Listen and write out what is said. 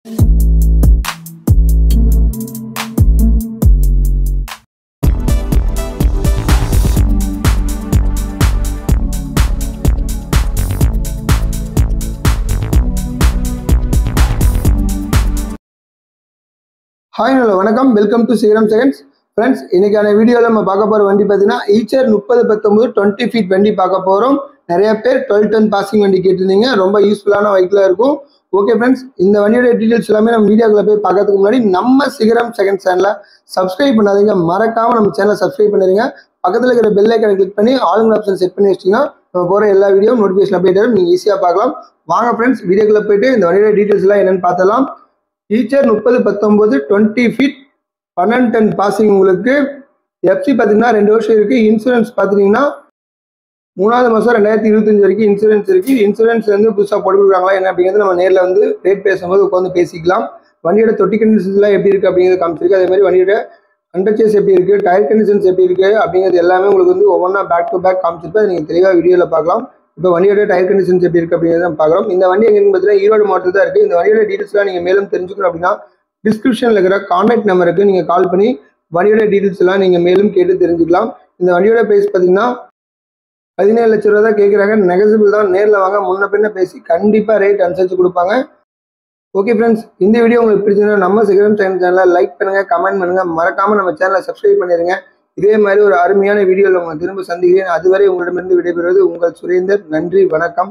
Hi, hello, வணக்கம். Welcome to serum seconds. Friends, இன்னைக்கான வீடியோவில் நம்ம பார்க்க போகிற வண்டி பார்த்தீங்கன்னா ஈச்சர் 3019 20 ஃபீட் வண்டி பார்க்க போகிறோம். நிறைய பேர் 12 டன் பாசிங் வண்டி கேட்டிருந்தீங்க. ரொம்ப யூஸ்ஃபுல்லான வெஹிக்கிளாக இருக்கும். ஓகே ஃப்ரெண்ட்ஸ், இந்த வண்டியோட டீட்டெயில்ஸ் எல்லாமே நம்ம வீடியோக்குள்ள போய் பார்க்கறதுக்கு முன்னாடி நம்ம சிகரம் செகண்ட் சேனலை சப்ஸ்கிரைப் பண்ணாதீங்க. மறக்காமல் நம்ம சேனலை சப்ஸ்கிரைப் பண்ணிடுங்க. பக்கத்தில் இருக்கிற பெல் ஐக்கனை கிளிக் பண்ணி ஆளுங்க ஆப்ஷன் செட் பண்ணி வச்சிட்டிங்கன்னா நம்ம போகிற எல்லா வீடியோ நோட்டிஃபிகேஷன் அப்டேட் ஆகும். நீங்கள் ஈஸியாக பார்க்கலாம். வாங்க ஃப்ரெண்ட்ஸ், வீடியோக்குள்ள போயிட்டு இந்த வண்டியோட டீட்டெயில்ஸ் எல்லாம் என்னென்னு பார்த்தலாம். Eicher 3019 20 feet 12 ton passing. உங்களுக்கு எஃப்சி பார்த்தீங்கன்னா 2 வருஷம் இருக்குது. இன்சூரன்ஸ் பார்த்துட்டிங்கன்னா 3வது மாதம் 2025 வரைக்கும் இன்சூரன்ஸ் இருக்குது. இன்சூரன்ஸ் வந்து புதுசாக போட்டு கொடுக்குறாங்களா என்ன அப்படிங்கிறது நம்ம நேரில் வந்து ரேட் பேசும்போது உட்காந்து பேசிக்கலாம். வண்டியோட தொட்டி கண்டிஷன்ஸ்லாம் எப்படி இருக்குது அப்படிங்கிறது காமிச்சிருக்கு. அதே மாதிரி வண்டியோட அண்டர்சேஸ் எப்படி இருக்குது, டயர் கண்டிஷன்ஸ் எப்படி இருக்குது அப்படிங்கிறது எல்லாமே உங்களுக்கு வந்து ஒவ்வொன்றா பேக் டு பேக் காமிச்சிருக்கு. அதை நீங்கள் தெளிவாக வீடியோவில் பார்க்கலாம். இப்போ வண்டியோட டயர் கண்டிஷன்ஸ் எப்படி இருக்குது அப்படிங்கிறத நம்ம பார்க்குறோம். இந்த வண்டி எங்கன்னு பார்த்தீங்கன்னா ஈரோடு மாவட்டத்தில் தான் இருக்குது. இந்த வண்டியோட டீட்டெயில்ஸ்லாம் நீங்கள் மேலும் தெரிஞ்சுக்கணும் அப்படின்னா டிஸ்கிரிப்ஷனில் இருக்கிற கான்டாக்ட் நம்பருக்கு நீங்கள் கால் பண்ணி வண்டியோட டீட்டெயில்ஸ் எல்லாம் நீங்கள் மேலும் கேட்டு தெரிஞ்சுக்கலாம். இந்த வண்டியோட ப்ரைஸ் பார்த்தீங்கன்னா 17 லட்ச ரூபா தான் கேட்குறாங்க. நெகசிபிள் தான். நேரில் வாங்க, முன்ன பின்ன பேசி கண்டிப்பாக ரேட் அனுசரித்து கொடுப்பாங்க. ஓகே ஃப்ரெண்ட்ஸ், இந்த வீடியோ உங்களுக்கு பிடிச்சிருந்தா நம்ம சிகரம் சேனலை லைக் பண்ணுங்கள், கமெண்ட் பண்ணுங்கள். மறக்காமல் நம்ம சேனலை சப்ஸ்கிரைப் பண்ணிடுங்க. இதே மாதிரி ஒரு அருமையான வீடியோவில் உங்களை திரும்ப சந்திக்கிறேன். அதுவரை உங்களிடமிருந்து விடைபெறுவது உங்கள் சுரேந்தர். நன்றி, வணக்கம்.